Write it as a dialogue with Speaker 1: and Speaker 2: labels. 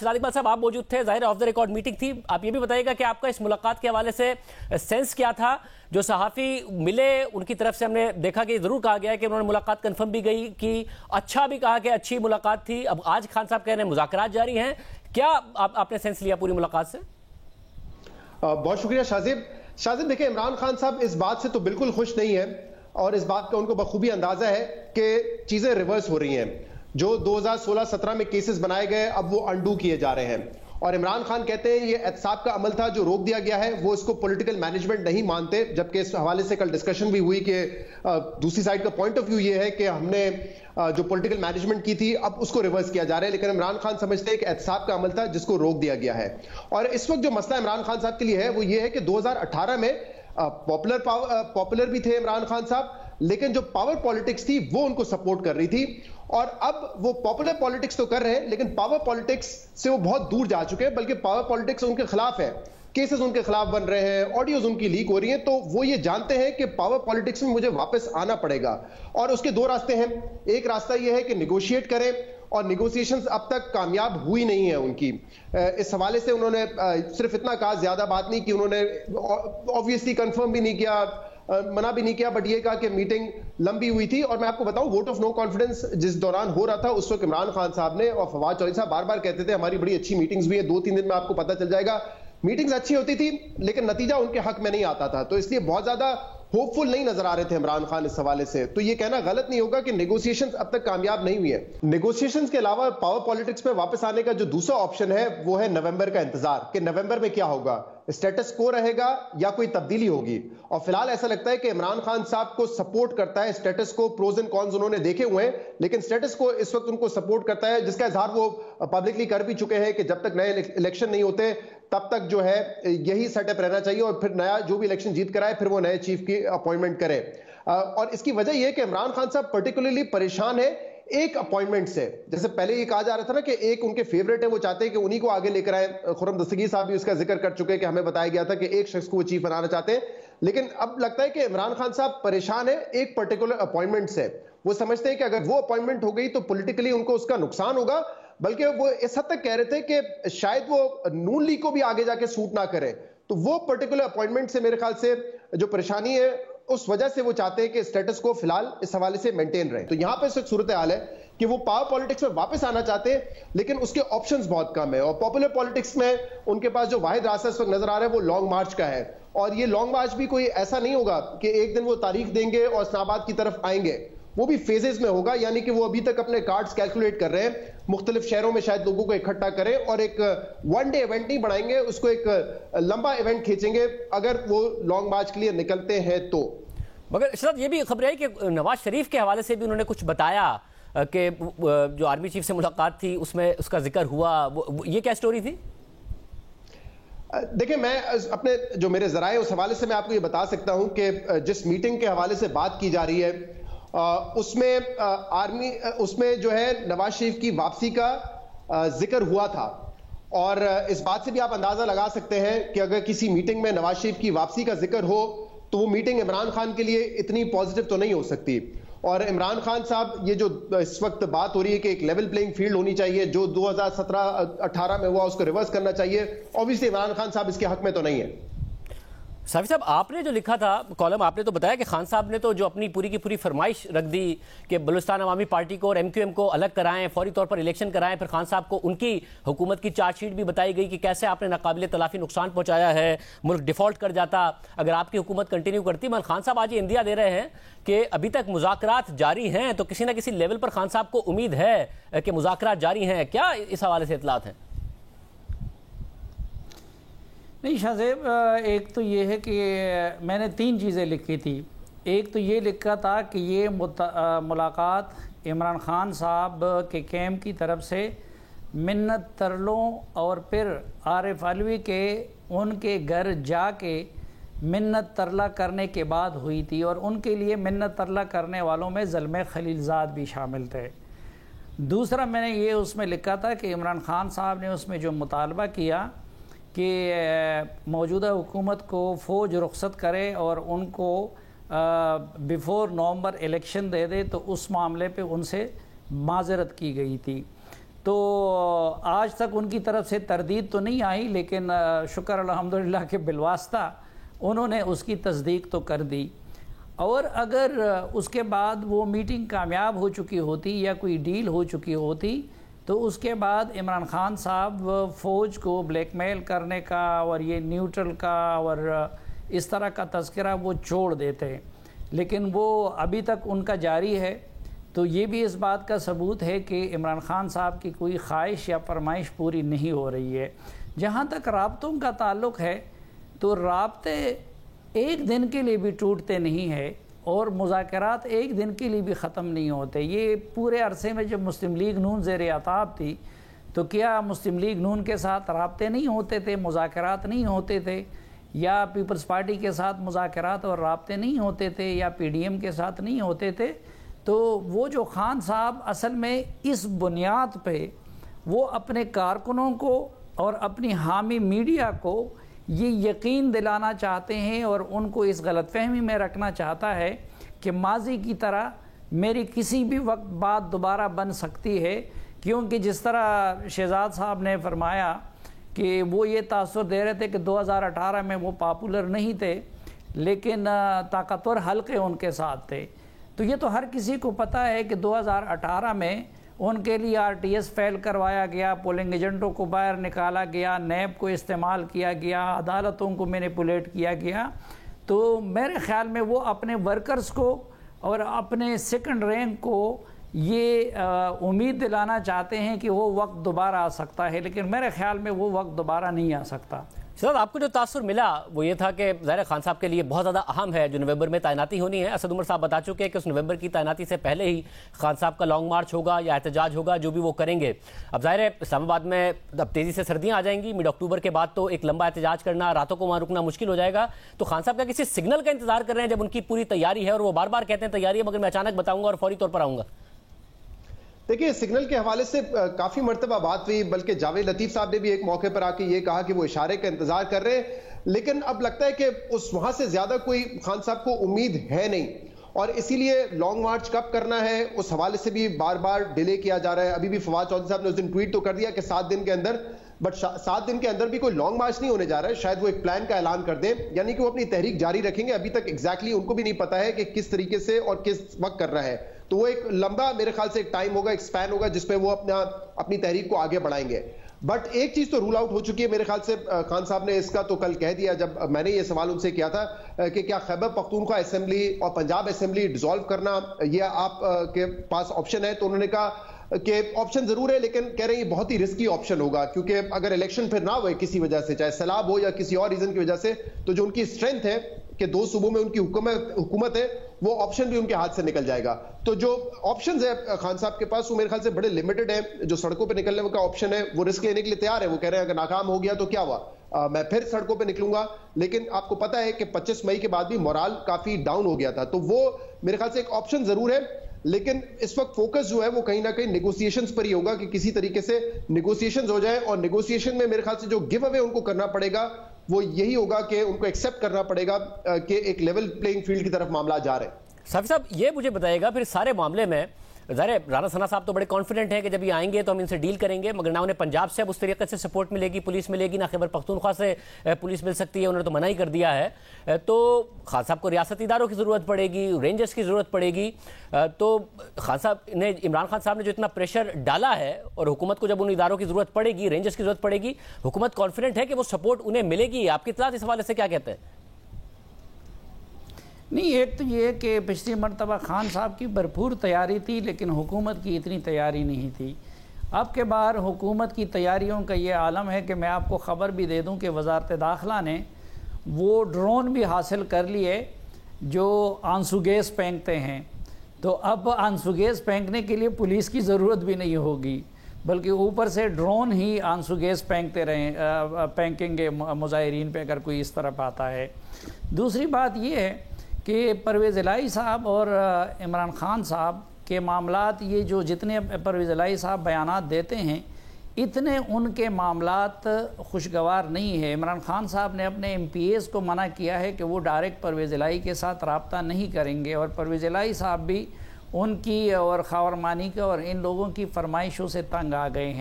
Speaker 1: شہزاد اقبال صاحب آپ موجود تھے, ظاہر آف دا ریکارڈ میٹنگ تھی. آپ یہ بھی بتائیے گا کہ آپ کا اس ملاقات کے حوالے سے سینس کیا تھا؟ جو صحافی ملے ان کی طرف سے ہم نے دیکھا کہ ضرور کہا گیا ہے کہ انہوں نے ملاقات کنفرم بھی گئی کی, اچھا بھی کہا کہ اچھی ملاقات تھی. اب آج خان صاحب کہہ رہے ہیں مذاکرات جاری ہیں, کیا آپ نے سینس لیا پوری ملاقات سے؟
Speaker 2: بہت شکریہ شاذب. دیکھیں, عمران خان صاحب اس بات سے تو بالکل خوش نہیں ہے اور اس بات کا ان کو بخوبی اندازہ ہے کہ چیزیں ریورس ہو رہی ہیں. جو 2016-17 میں کیسز بنائے گئے اب وہ انڈو کیے جا رہے ہیں, اور عمران خان کہتے ہیں یہ احتساب کا عمل تھا جو روک دیا گیا ہے. وہ اس کو پولیٹیکل مینجمنٹ نہیں مانتے, جبکہ اس حوالے سے کل ڈسکشن بھی ہوئی کہ دوسری سائڈ کا پوائنٹ آف ویو یہ ہے کہ ہم نے جو پولیٹیکل مینجمنٹ کی تھی اب اس کو ریورس کیا جا رہا ہے. لیکن عمران خان سمجھتے ہیں کہ احتساب کا عمل تھا جس کو روک دیا گیا ہے. اور اس وقت جو مسئلہ عمران خان صاحب کے لیے ہے وہ یہ ہے کہ 2018 میں پاپولر بھی تھے عمران خان صاحب, لیکن جو پاور پالیٹکس تھی وہ ان کو سپورٹ کر رہی تھی. اور اب وہ پاپولر پالیٹکس تو کر رہے ہیں لیکن پاور پالیٹکس سے وہ بہت دور جا چکے ہیں, بلکہ پاور پالیٹکس ان کے خلاف ہے. کیسز ان کے خلاف بن رہے ہیں, آڈیوز ان کی لیک ہو رہی ہیں, تو وہ یہ جانتے ہیں کہ پاور پالیٹکس میں مجھے واپس آنا پڑے گا. اور اس کے دو راستے ہیں. ایک راستہ یہ ہے کہ نیگوشیٹ کریں, اور نیگوسیشنز اب تک کامیاب ہوئی نہیں ہیں ان کی. اس حوالے سے انہوں نے صرف اتنا کہا, زیادہ بات نہیں کی, انہوں نے آبویسلی کنفرم بھی نہیں کیا, منع بھی نہیں کیا, بٹ یہ کہا کہ میٹنگ لمبی ہوئی تھی. اور میں آپ کو بتاؤں, ووٹ آف نو کانفیڈنس جس دوران ہو رہا تھا اس وقت عمران خان صاحب نے اور فواد چودھری صاحب بار بار کہتے تھے ہماری بڑی اچھی میٹنگز بھی ہیں, 2-3 دن میں آپ کو پتہ چل جائے گا. میٹنگز اچھی ہوتی تھی لیکن نتیجہ ان کے حق میں نہیں آتا تھا, تو اس لیے بہت زیادہ ہوپ فل نہیں نظر آ رہے تھے عمران خان اس حوالے سے. تو یہ کہنا غلط نہیں ہوگا کہ نیگوسیشنز اب تک کامیاب نہیں ہوئی ہیں. نیگوسیشنز کے علاوہ پاور پالیٹکس میں واپس آنے کا جو دوسرا آپشن ہے وہ ہے نومبر کا انتظار, کہ نومبر میں کیا ہوگا, اسٹیٹس کو رہے گا یا کوئی تبدیلی ہوگی. اور فی الحال ایسا لگتا ہے کہ عمران خان صاحب کو سپورٹ کرتا ہے اسٹیٹس کو. پروز اینڈ کونز انہوں نے دیکھے ہوئے ہیں, لیکن اسٹیٹس کو اس وقت ان کو سپورٹ کرتا ہے, جس کا اظہار وہ پبلکلی کر بھی چکے ہیں کہ جب تک نئے الیکشن نہیں ہوتے تب تک جو ہے یہی سیٹ اپ رہنا چاہیے, اور پھر نیا جو بھی الیکشن جیت کر آئے پھر وہ نئے چیف کی اپوائنٹمنٹ کرے. اور اس کی وجہ یہ ہے کہ عمران خان صاحب پرٹیکولرلی پریشان ہے ایک اپوائنٹمنٹ سے. جیسے پہلے یہ کہا جا رہا تھا نا کہ ایک ان کے فیوریٹ ہے, وہ چاہتے ہیں کہ انہی کو آگے لے کر آئے. خرم دستگیر صاحب بھی اس کا ذکر کر چکے کہ ہمیں بتایا گیا تھا کہ ایک شخص کو وہ چیف بنانا چاہتے ہیں. لیکن اب لگتا ہے کہ عمران خان صاحب پریشان ہے ایک پرٹیکولر اپوائنٹمنٹ سے. وہ سمجھتے ہیں کہ اگر وہ اپوائنٹمنٹ ہو گئی تو پولیٹیکلی ان کو اس کا نقصان ہوگا, بلکہ وہ اس حد تک کہہ رہے تھے کہ شاید وہ نون لیگ کو بھی آگے جا کے سوٹ نہ کرے. تو وہ پرٹیکولر اپوائنٹمنٹ سے میرے خیال سے جو پریشانی ہے اس وجہ سے وہ چاہتے ہیں کہ اسٹیٹس کو فی الحال اس حوالے سے مینٹین رہے. تو یہاں پہ اس وقت صورتحال ہے کہ وہ پاور پالیٹکس میں واپس آنا چاہتے ہیں لیکن اس کے آپشنز بہت کم ہیں, اور پاپولر پالیٹکس میں ان کے پاس جو واحد راستہ اس وقت نظر آ رہا ہے وہ لانگ مارچ کا ہے. اور یہ لانگ مارچ بھی کوئی ایسا نہیں ہوگا کہ ایک دن وہ تاریخ دیں گے اور اسلام آباد کی طرف آئیں گے, وہ بھی فیزز میں ہوگا. یعنی کہ وہ ابھی تک اپنے کارڈز کیلکولیٹ کر رہے ہیں, مختلف شہروں میں شاید لوگوں کو اکٹھا کریں اور ایک ون ڈے ایونٹ نہیں بنائیں گے, اس کو ایک لمبا ایونٹ کھینچیں گے اگر وہ لانگ مارچ کے لیے نکلتے ہیں تو.
Speaker 1: مگر اشرت یہ بھی خبر ہے کہ نواز شریف کے حوالے سے بھی انہوں نے کچھ بتایا کہ جو آرمی چیف سے ملاقات تھی اس میں اس کا ذکر ہوا, یہ کیا سٹوری تھی؟
Speaker 2: دیکھیں, میں اپنے جو میرے ذرائع اس حوالے سے میں آپ کو یہ بتا سکتا ہوں کہ جس میٹنگ کے حوالے سے بات کی جا رہی ہے اس میں جو ہے نواز شریف کی واپسی کا ذکر ہوا تھا. اور اس بات سے بھی آپ اندازہ لگا سکتے ہیں کہ اگر کسی میٹنگ میں نواز شریف کی واپسی کا ذکر ہو تو وہ میٹنگ عمران خان کے لیے اتنی پازیٹیو تو نہیں ہو سکتی. اور عمران خان صاحب یہ جو اس وقت بات ہو رہی ہے کہ ایک لیول پلینگ فیلڈ ہونی چاہیے, جو 2017-18 میں ہوا اس کو ریورس کرنا چاہیے, اوبویسلی عمران خان صاحب اس کے حق میں تو نہیں ہے.
Speaker 1: صافی صاحب, آپ نے جو لکھا تھا کالم, آپ نے تو بتایا کہ خان صاحب نے تو جو اپنی پوری کی پوری فرمائش رکھ دی کہ بلوچستان عوامی پارٹی کو اور ایم کیو ایم کو الگ کرائیں, فوری طور پر الیکشن کرائیں. پھر خان صاحب کو ان کی حکومت کی چارج شیٹ بھی بتائی گئی کہ کیسے آپ نے ناقابل تلافی نقصان پہنچایا ہے, ملک ڈیفالٹ کر جاتا اگر آپ کی حکومت کنٹینیو کرتی. مگر خان صاحب آج یہ اندیا دے رہے ہیں کہ ابھی تک مذاکرات جاری ہیں, تو کسی نہ کسی لیول پر خان صاحب کو امید ہے کہ مذاکرات جاری ہیں. کیا اس حوالے سے اطلاعات ہیں؟
Speaker 3: نہیں شاذب, ایک تو یہ ہے کہ میں نے 3 چیزیں لکھی تھی. ایک تو یہ لکھا تھا کہ یہ ملاقات عمران خان صاحب کے کیمپ کی طرف سے منت ترلوں اور پھر عارف علوی کے ان کے گھر جا کے منت ترلا کرنے کے بعد ہوئی تھی, اور ان کے لیے منت ترلا کرنے والوں میں زلمے خلیل زاد بھی شامل تھے. دوسرا میں نے یہ اس میں لکھا تھا کہ عمران خان صاحب نے اس میں جو مطالبہ کیا کہ موجودہ حکومت کو فوج رخصت کرے اور ان کو بیفور نومبر الیکشن دے دے, تو اس معاملے پہ ان سے معذرت کی گئی تھی. تو آج تک ان کی طرف سے تردید تو نہیں آئی، لیکن شکر الحمدللہ کہ بالواسطہ انہوں نے اس کی تصدیق تو کر دی۔ اور اگر اس کے بعد وہ میٹنگ کامیاب ہو چکی ہوتی یا کوئی ڈیل ہو چکی ہوتی تو اس کے بعد عمران خان صاحب فوج کو بلیک میل کرنے کا اور یہ نیوٹرل کا اور اس طرح کا تذکرہ وہ چھوڑ دیتے، لیکن وہ ابھی تک ان کا جاری ہے۔ تو یہ بھی اس بات کا ثبوت ہے کہ عمران خان صاحب کی کوئی خواہش یا فرمائش پوری نہیں ہو رہی ہے۔ جہاں تک رابطوں کا تعلق ہے تو رابطے ایک دن کے لیے بھی ٹوٹتے نہیں ہیں اور مذاکرات ایک دن کے لیے بھی ختم نہیں ہوتے۔ یہ پورے عرصے میں جب مسلم لیگ نون زیر عطاب تھی تو کیا مسلم لیگ نون کے ساتھ رابطے نہیں ہوتے تھے، مذاکرات نہیں ہوتے تھے، یا پیپلز پارٹی کے ساتھ مذاکرات اور رابطے نہیں ہوتے تھے، یا پی ڈی ایم کے ساتھ نہیں ہوتے تھے؟ تو وہ جو خان صاحب اصل میں اس بنیاد پہ وہ اپنے کارکنوں کو اور اپنی حامی میڈیا کو یہ یقین دلانا چاہتے ہیں اور ان کو اس غلط فہمی میں رکھنا چاہتا ہے کہ ماضی کی طرح میری کسی بھی وقت بات دوبارہ بن سکتی ہے، کیونکہ جس طرح شہزاد صاحب نے فرمایا کہ وہ یہ تاثر دے رہے تھے کہ 2018 میں وہ پاپولر نہیں تھے لیکن طاقتور حلقے ان کے ساتھ تھے۔ تو یہ تو ہر کسی کو پتہ ہے کہ 2018 میں ان کے لیے آر ٹی ایس فیل کروایا گیا، پولنگ ایجنٹوں کو باہر نکالا گیا، نیب کو استعمال کیا گیا، عدالتوں کو مینیپولیٹ کیا گیا۔ تو میرے خیال میں وہ اپنے ورکرز کو اور اپنے سیکنڈ رینک کو یہ امید دلانا چاہتے ہیں کہ وہ وقت دوبارہ آ سکتا ہے، لیکن میرے خیال میں وہ وقت دوبارہ نہیں آ سکتا۔
Speaker 1: صاحب آپ کو جو تاثر ملا وہ یہ تھا کہ ظاہر خان صاحب کے لیے بہت زیادہ اہم ہے جو نومبر میں تعیناتی ہونی ہے۔ اسد عمر صاحب بتا چکے ہیں کہ اس نومبر کی تعیناتی سے پہلے ہی خان صاحب کا لانگ مارچ ہوگا یا احتجاج ہوگا، جو بھی وہ کریں گے۔ اب ظاہر ہے اسلام آباد میں اب تیزی سے سردیاں آ جائیں گی، مڈ اکتوبر کے بعد تو ایک لمبا احتجاج کرنا، راتوں کو وہاں رکنا مشکل ہو جائے گا۔ تو خان صاحب کا کسی سگنل کا انتظار کر رہے ہیں جب ان کی پوری تیاری ہے، اور وہ بار بار کہتے ہیں تیاری ہے مگر میں اچانک بتاؤں گا اور فوری طور پر آؤں گا؟
Speaker 2: دیکھیے سگنل کے حوالے سے کافی مرتبہ بات ہوئی، بلکہ جاوید لطیف صاحب نے بھی ایک موقع پر آ کے یہ کہا کہ وہ اشارے کا انتظار کر رہے ہیں، لیکن اب لگتا ہے کہ اس وہاں سے زیادہ کوئی خان صاحب کو امید ہے نہیں، اور اسی لیے لانگ مارچ کب کرنا ہے اس حوالے سے بھی بار بار ڈیلے کیا جا رہا ہے۔ ابھی بھی فواد چودھری صاحب نے اس دن ٹویٹ تو کر دیا کہ 7 دن کے اندر، بٹ 7 دن کے اندر بھی کوئی لانگ مارچ نہیں ہونے جا رہا ہے، شاید وہ ایک پلان کا اعلان کر دیں، یعنی کہ وہ اپنی تحریک جاری رکھیں گے۔ ابھی تک ایگزیکٹلی ان کو بھی نہیں پتا ہے کہ کس طریقے سے اور کس وقت کرنا ہے، تو وہ ایک لمبا میرے خیال سے ایک ٹائم ہوگا، ایک سپین ہوگا جس پہ وہ اپنی تحریک کو آگے بڑھائیں گے۔ بٹ ایک چیز تو رول آؤٹ ہو چکی ہے میرے خیال سے، خان صاحب نے اس کا تو کل کہہ دیا جب میں نے یہ سوال ان سے کیا تھا کہ کیا خیبر پختونخوا اسمبلی اور پنجاب اسمبلی ڈیزالو کرنا یہ آپ کے پاس آپشن ہے، تو انہوں نے کہا کہ آپشن ضرور ہے، لیکن کہہ رہے ہیں یہ بہت ہی رسکی آپشن ہوگا، کیونکہ اگر الیکشن پھر نہ ہوئے کسی وجہ سے، چاہے سیلاب ہو یا کسی اور ریزن کی وجہ سے، تو جو ان کی اسٹرینتھ ہے کہ 2 صوبوں میں ان کی حکومت ہے، وہ آپشن بھی ان کے ہاتھ سے نکل جائے گا۔ تو جو آپشنز ہے خان صاحب کے پاس وہ میرے خیال سے بڑے لمیٹڈ ہیں۔ جو سڑکوں پہ نکلنے کا آپشن ہے وہ رسک لینے کے لیے تیار ہے، وہ کہہ رہے ہیں اگر ناکام ہو گیا تو کیا ہوا، میں پھر سڑکوں پہ نکلوں گا، لیکن آپ کو پتا ہے کہ 25 مئی کے بعد بھی مورال کافی ڈاؤن ہو گیا تھا، تو وہ میرے خیال سے ایک آپشن ضرور ہے، لیکن اس وقت فوکس جو ہے وہ کہیں نہ کہیں نیگوسیشنز پر ہی ہوگا کہ کسی طریقے سے نیگوسیشنز ہو جائیں، اور نیگوسیشن میں میرے خیال سے جو گیو اوے ان کو کرنا پڑے گا وہ یہی ہوگا کہ ان کو ایکسیپٹ کرنا پڑے گا کہ ایک لیول پلینگ فیلڈ کی طرف معاملات جا رہے ہیں۔
Speaker 1: صافی صاحب یہ مجھے بتائے گا پھر سارے معاملے میں، ظاہر ہے رانا ثنا صاحب تو بڑے کانفیڈنٹ ہیں کہ جب یہ آئیں گے تو ہم ان سے ڈیل کریں گے، مگر نہ انہیں پنجاب سے اب اس طریقے سے سپورٹ ملے گی، پولیس ملے گی، نہ خیبر پختونخوا سے پولیس مل سکتی ہے، انہوں نے تو منع ہی کر دیا ہے۔ تو خان صاحب کو ریاستی اداروں کی ضرورت پڑے گی، رینجرز کی ضرورت پڑے گی، تو خان صاحب نے، عمران خان صاحب نے جو اتنا پریشر ڈالا ہے، اور حکومت کو جب ان اداروں کی ضرورت پڑے گی، رینجرز کی ضرورت پڑے گی، حکومت کانفیڈنٹ ہے کہ وہ سپورٹ انہیں ملے گی؟ آپ کی اطلاعات اس حوالے سے کیا کہتے ہیں؟
Speaker 3: نہیں، ایک تو یہ کہ پچھلی مرتبہ خان صاحب کی بھرپور تیاری تھی لیکن حکومت کی اتنی تیاری نہیں تھی۔ اب کے بار حکومت کی تیاریوں کا یہ عالم ہے کہ میں آپ کو خبر بھی دے دوں کہ وزارت داخلہ نے وہ ڈرون بھی حاصل کر لیے جو آنسو گیس پھینکتے ہیں، تو اب آنسو گیس پھینکنے کے لیے پولیس کی ضرورت بھی نہیں ہوگی، بلکہ اوپر سے ڈرون ہی آنسو گیس پھینکیں گے مظاہرین پہ اگر کوئی اس طرف آتا ہے۔ دوسری بات یہ ہے کہ پرویز الہی صاحب اور عمران خان صاحب کے معاملات، یہ جو جتنے پرویز الہی صاحب بیانات دیتے ہیں اتنے ان کے معاملات خوشگوار نہیں ہے۔ عمران خان صاحب نے اپنے ایم پی ایز کو منع کیا ہے کہ وہ ڈائریکٹ پرویز الہی کے ساتھ رابطہ نہیں کریں گے، اور پرویز الہی صاحب بھی ان کی اور خاورمانی کے اور ان لوگوں کی فرمائشوں سے تنگ آ گئے ہیں.